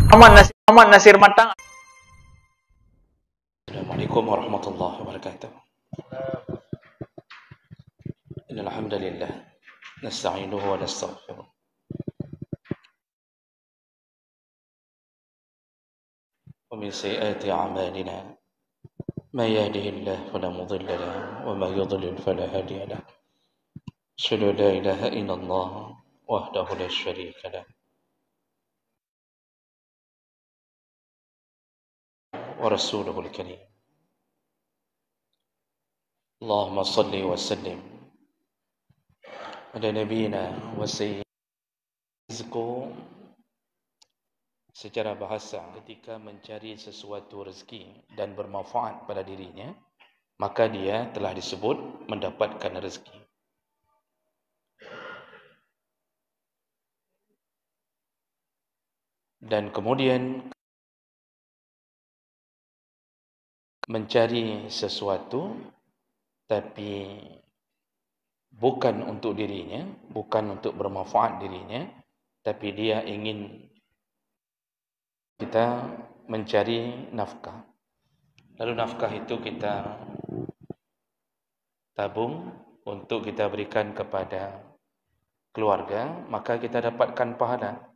Muhammad Nasir Matang. Assalamualaikum warahmatullahi wabarakatuh. Innal hamdalillah nasta'inuhu wa nastaghfiruh. Wa min sayyiati a'malina may yahdihillahu fala mudilla lahu wa may yudlil fala hadiya lahu. Asyhadu an la ilaha illallah wahdahu la syarika lahu wa rasuluhul karim. Allahumma salli wa sallim ala nabiyyina wa sayyidina. Rizqu secara bahasa ketika mencari sesuatu rezeki dan bermanfaat pada dirinya, maka dia telah disebut mendapatkan rezeki. Dan kemudian mencari sesuatu tapi bukan untuk dirinya, bukan untuk bermanfaat dirinya, tapi dia ingin kita mencari nafkah. Lalu nafkah itu kita tabung untuk kita berikan kepada keluarga, maka kita dapatkan pahala.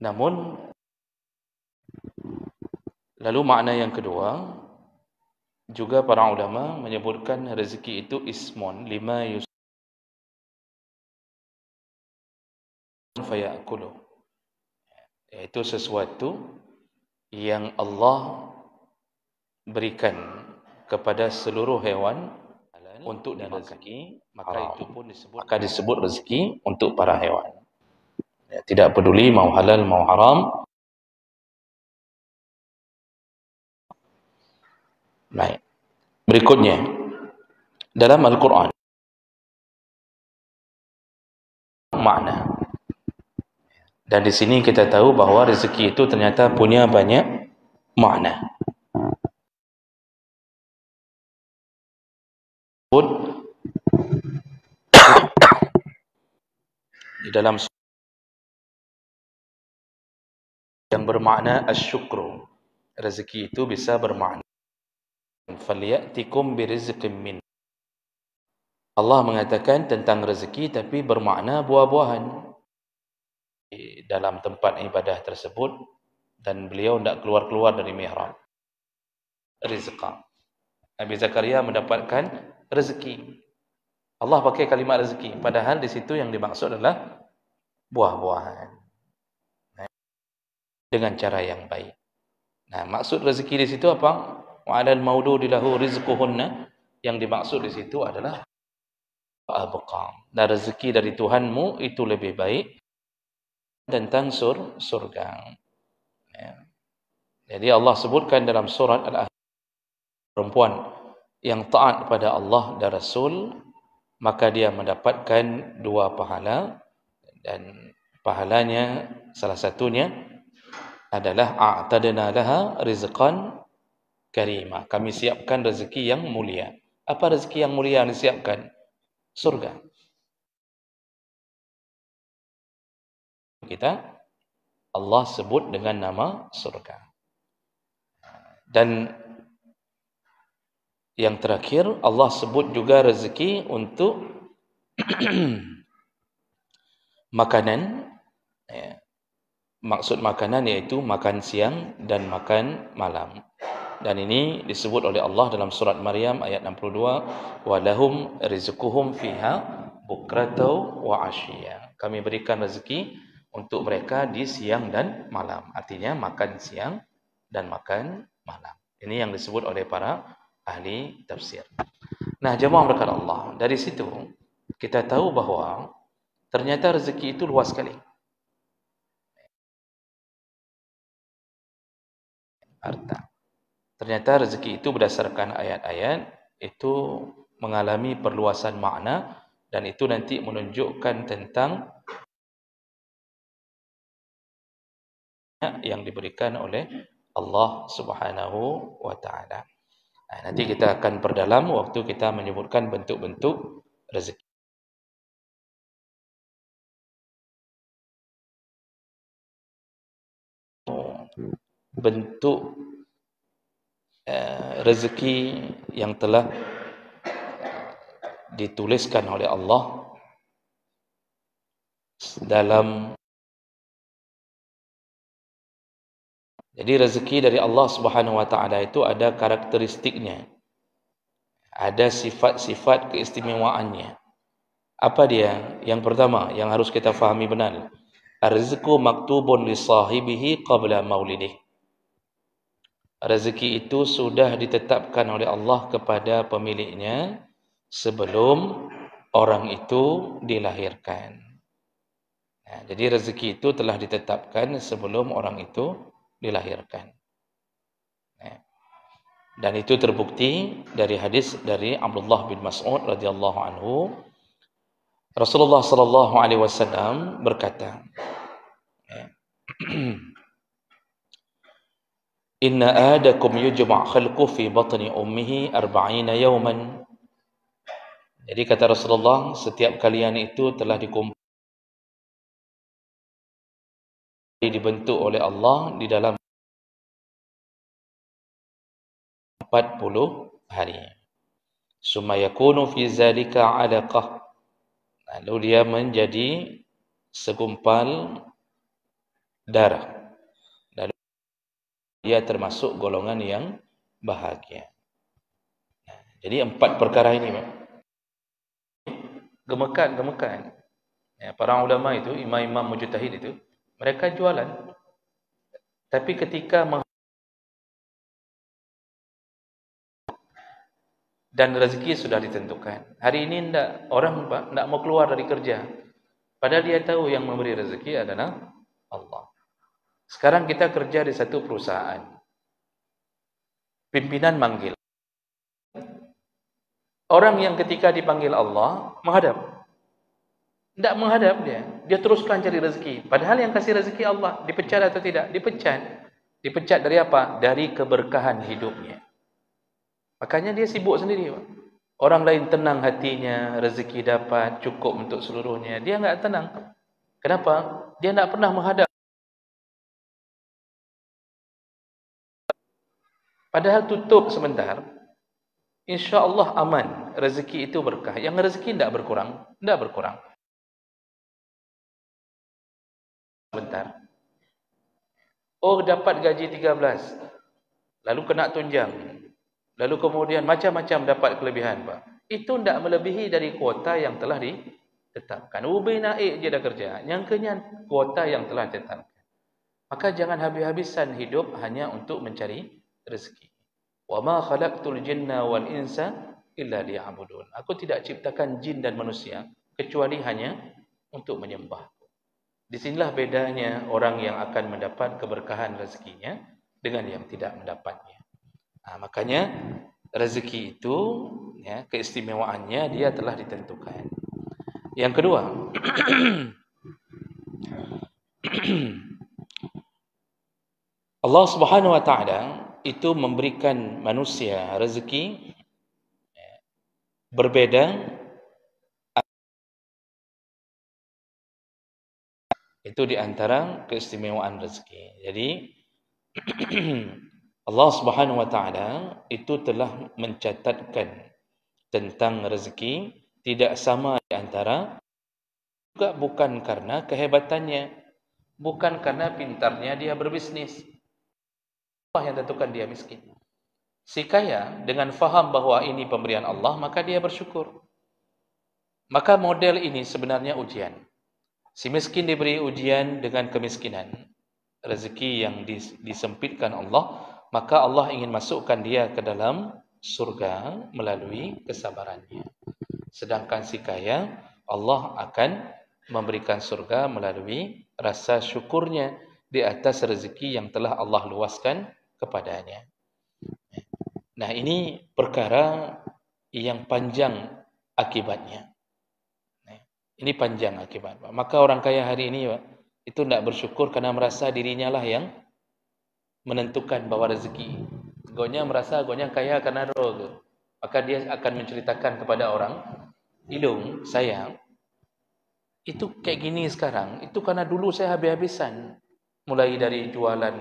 Namun lalu makna yang kedua, juga para ulama menyebutkan rezeki itu ismun lima fayakulu, yaitu sesuatu yang Allah berikan kepada seluruh hewan untuk dimakan, maka itu pun disebut rezeki untuk para hewan. Tidak peduli mau halal mau haram. Baik. Berikutnya dalam Al-Quran makna. Dan di sini kita tahu bahawa rezeki itu ternyata punya banyak makna. Di dalam yang bermakna asyukru, rezeki itu bisa bermakna falyatikum birizqin min. Allah mengatakan tentang rezeki tapi bermakna buah-buahan dalam tempat ibadah tersebut, dan beliau tidak keluar-keluar dari mihrab. Rizqa, Nabi Zakaria mendapatkan rezeki. Allah pakai kalimat rezeki, padahal di situ yang dimaksud adalah buah-buahan dengan cara yang baik. Nah, maksud rezeki di situ apa? Wa 'alal mauludi lahu rizquhunna, yang dimaksud di situ adalah abqa. Dan rezeki dari Tuhanmu itu lebih baik tentang surga. Ya. Jadi Allah sebutkan dalam surat Al-Ahzab, perempuan yang taat pada Allah dan Rasul, maka dia mendapatkan dua pahala, dan pahalanya salah satunya adalah a'tadna laha rizqan karima. Kami siapkan rezeki yang mulia. Apa rezeki yang mulia yang disiapkan? Surga. Kita Allah sebut dengan nama surga. Dan yang terakhir Allah sebut juga rezeki untuk makanan. Ya. Maksud makanan yaitu makan siang dan makan malam. Dan ini disebut oleh Allah dalam surat Maryam ayat 62, wa lahum rizquhum fiha bukratan wa ashiya. Kami berikan rezeki untuk mereka di siang dan malam. Artinya makan siang dan makan malam. Ini yang disebut oleh para ahli tafsir. Nah, jemaah berkat Allah, dari situ kita tahu bahawa ternyata rezeki itu luas sekali. Harta. Ternyata rezeki itu berdasarkan ayat-ayat itu mengalami perluasan makna, dan itu nanti menunjukkan tentang yang diberikan oleh Allah Subhanahu wa taala. Nanti kita akan perdalam waktu kita menyebutkan bentuk-bentuk rezeki. bentuk rezeki yang telah dituliskan oleh Allah dalam. Jadi rezeki dari Allah Subhanahu wa taala itu ada karakteristiknya. Ada sifat-sifat keistimewaannya. Apa dia? Yang pertama yang harus kita fahami benar. Ar-rizqu maktubun li sahibihi qabla maulidih. Rezeki itu sudah ditetapkan oleh Allah kepada pemiliknya sebelum orang itu dilahirkan. Nah, jadi rezeki itu telah ditetapkan sebelum orang itu dilahirkan. Nah, dan itu terbukti dari hadis dari Abdullah bin Mas'ud radhiyallahu anhu. Rasulullah sallallahu alaihi wasallam berkata, Inna ahadakum yujma' khalqu fi batni ummihi 40 yawman. Jadi kata Rasulullah, setiap kalian itu telah dibentuk oleh Allah di dalam 40 hari. Summa yakunu fi zalika 'alaqah. Lalu dia menjadi segumpal darah. Dia termasuk golongan yang bahagia. Jadi 4 perkara ini, gemekan. Para ulama itu, imam-imam mujtahid itu, mereka jualan. Tapi ketika dan rezeki sudah ditentukan. Hari ini orang tidak mau keluar dari kerja. Padahal dia tahu yang memberi rezeki adalah Allah. Sekarang kita kerja di satu perusahaan. Pimpinan manggil. Orang yang ketika dipanggil Allah menghadap. Tidak menghadap dia. Dia teruskan cari rezeki. Padahal yang kasih rezeki Allah. Dipecat atau tidak? Dipecat. Dipecat dari apa? Dari keberkahan hidupnya. Makanya dia sibuk sendiri. Orang lain tenang hatinya, rezeki dapat, cukup untuk seluruhnya. Dia enggak tenang. Kenapa? Dia tidak pernah menghadap. Padahal tutup sebentar, insya Allah aman. Rezeki itu berkah. Yang rezeki tidak berkurang. Tidak berkurang. Sebentar. Oh, dapat gaji 13. Lalu kena tunjang. Lalu kemudian macam-macam dapat kelebihan, Pak. Itu tidak melebihi dari kuota yang telah ditetapkan. Ubi naik je dah kerja. Nyangkanya kuota yang telah ditetapkan. Maka jangan habis-habisan hidup hanya untuk mencari rezeki. Wa ma khalaqtul jinna wal insa illa liya'budun. Aku tidak ciptakan jin dan manusia kecuali hanya untuk menyembah. Di sinilah bedanya orang yang akan mendapat keberkahan rezekinya dengan yang tidak mendapatnya. Makanya rezeki itu ya, keistimewaannya dia telah ditentukan. Yang kedua, Allah Subhanahu wa taala itu memberikan manusia rezeki berbeda. Itu di antara keistimewaan rezeki. Jadi Allah Subhanahu wa taala itu telah mencatatkan tentang rezeki tidak sama di antara, juga bukan karena kehebatannya, bukan karena pintarnya dia berbisnis. Allah yang tentukan dia miskin. Si kaya dengan faham bahwa ini pemberian Allah, maka dia bersyukur. Maka model ini sebenarnya ujian. Si miskin diberi ujian dengan kemiskinan, rezeki yang disempitkan Allah, maka Allah ingin masukkan dia ke dalam surga melalui kesabarannya. Sedangkan si kaya, Allah akan memberikan surga melalui rasa syukurnya di atas rezeki yang telah Allah luaskan kepadanya. Nah, ini perkara yang panjang akibatnya. Ini panjang akibat. Maka orang kaya hari ini itu tidak bersyukur karena merasa dirinya lah yang menentukan bahawa rezeki. Gonya merasa gonya kaya karena roh. Maka dia akan menceritakan kepada orang, "Ilung, saya itu kayak gini sekarang. Itu karena dulu saya habis-habisan. Mulai dari jualan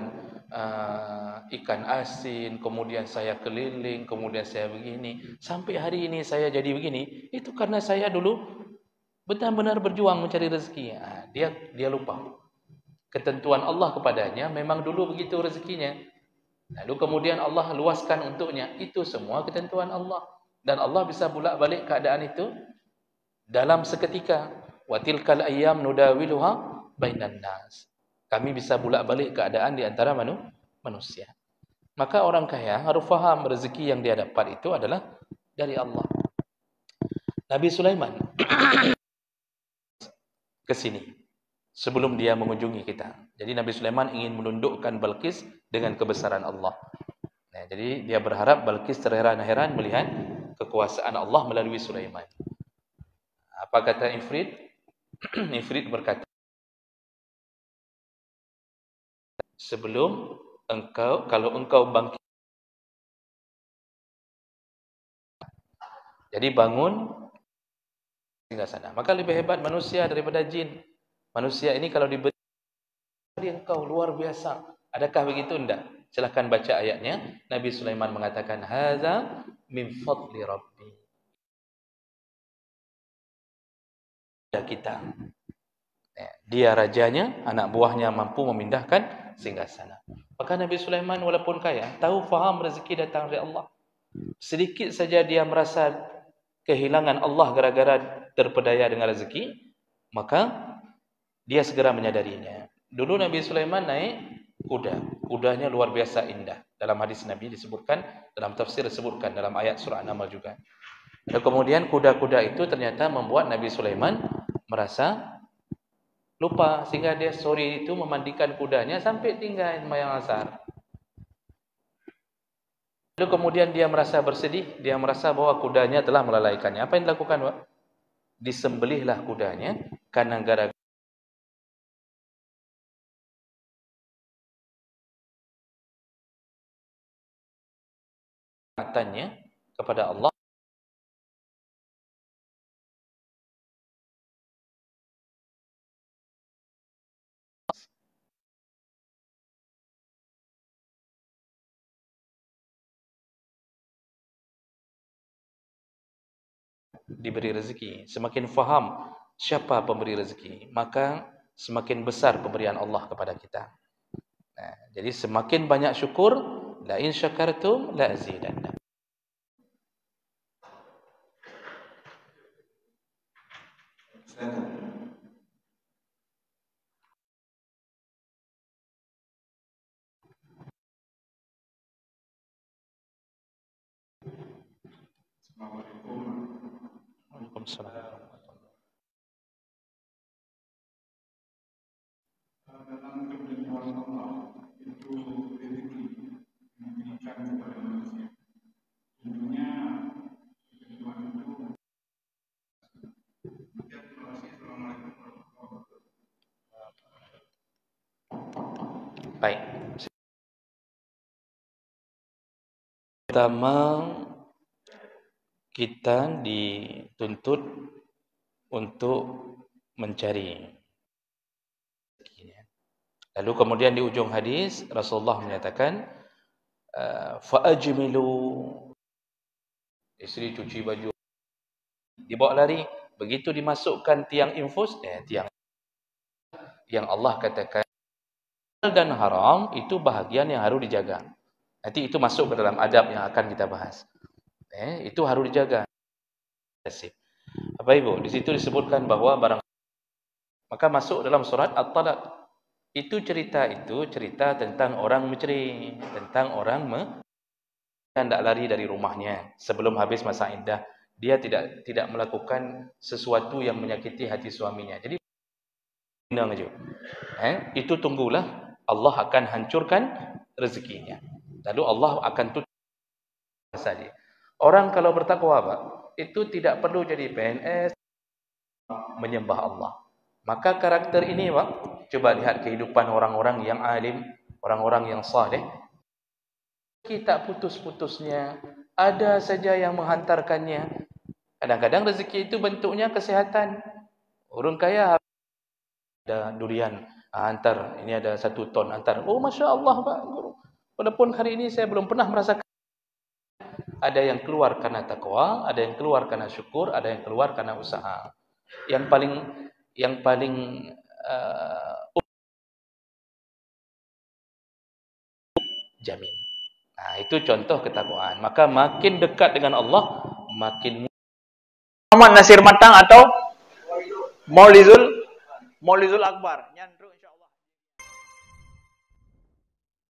ikan asin, kemudian saya keliling, kemudian saya begini, sampai hari ini saya jadi begini, itu karena saya dulu benar-benar berjuang mencari rezeki. Dia lupa ketentuan Allah kepadanya, memang dulu begitu rezekinya. Lalu kemudian Allah luaskan untuknya, itu semua ketentuan Allah. Dan Allah bisa bolak-balik keadaan itu dalam seketika. Wa tilkal ayyam nudawiluha bainan nas. Kami bisa bolak-balik keadaan di antara manusia. Maka orang kaya harus faham rezeki yang dia dapat itu adalah dari Allah. Nabi Sulaiman ke sini sebelum dia mengunjungi kita. Jadi Nabi Sulaiman ingin menundukkan Balqis dengan kebesaran Allah. Nah, jadi dia berharap Balqis terheran-heran melihat kekuasaan Allah melalui Sulaiman. Apa kata Ifrit? Ifrit berkata, sebelum kalau engkau bangkit, jadi bangun hingga sana. Maka lebih hebat manusia daripada jin. Manusia ini kalau diberi engkau luar biasa. Adakah begitu? Tidak. Silakan baca ayatnya. Nabi Sulaiman mengatakan, "Hadza min fadli Rabbi." Kita. Dia rajanya, anak buahnya mampu memindahkan singgasana. Maka Nabi Sulaiman walaupun kaya, tahu faham rezeki datang dari Allah. Sedikit saja dia merasa kehilangan Allah gara-gara terpedaya dengan rezeki, maka dia segera menyadarinya. Dulu Nabi Sulaiman naik kuda. Kudanya luar biasa indah. Dalam hadis Nabi disebutkan, dalam tafsir disebutkan, dalam ayat surah An-Naml juga. Dan kemudian kuda-kuda itu ternyata membuat Nabi Sulaiman merasa lupa, sehingga dia sore itu memandikan kudanya sampai tinggal sembahyang asar. Lalu kemudian dia merasa bersedih, dia merasa bahwa kudanya telah melalaikannya. Apa yang dilakukan, Pak? Disembelihlah kudanya karena gara-gara taatnya kepada Allah. Diberi rezeki, semakin faham siapa pemberi rezeki, maka semakin besar pemberian Allah kepada kita. Nah, jadi semakin banyak syukur, la in syakartum la azidanna. Waalaikumsalam. Dalam ketentuan Allah itu rezeki diberikan kepada manusia. Tentunya ketentuan itu. Terima kasih. Assalamualaikum warahmatullahi wabarakatuh. Baik. Pertama, kita dituntut untuk mencari. Lalu kemudian di ujung hadis Rasulullah menyatakan, fa'ajmilu, isteri cuci baju, dibawa lari, begitu dimasukkan tiang infus, tiang yang Allah katakan dan haram, itu bahagian yang harus dijaga. Nanti itu masuk ke dalam adab yang akan kita bahas. Itu harus dijaga. Bapak Ibu, di situ disebutkan bahwa barang, maka masuk dalam surat At-Talaq. Itu cerita tentang orang mencuri, tentang orang hendak lari dari rumahnya sebelum habis masa iddah. Dia tidak melakukan sesuatu yang menyakiti hati suaminya. Jadi itu tunggulah Allah akan hancurkan rezekinya. Lalu Allah akan tutup saja. Orang kalau bertakwa, Pak, itu tidak perlu jadi PNS menyembah Allah. Maka karakter ini, Pak, coba lihat kehidupan orang-orang yang alim, orang-orang yang saleh. Kita putus-putusnya, ada saja yang menghantarkannya. Kadang-kadang rezeki itu bentuknya kesehatan. Orang kaya ada durian, antar ini ada 1 ton, antar. Oh, Masya Allah Pak Guru. Walaupun hari ini saya belum pernah merasakan. Ada yang keluar karena takwa, ada yang keluar karena syukur, ada yang keluar karena usaha. Yang paling jamin. Nah, itu contoh ketakwaan. Maka makin dekat dengan Allah, makin Muhammad Nasir Matang atau Maulizul Akbar. Nyandro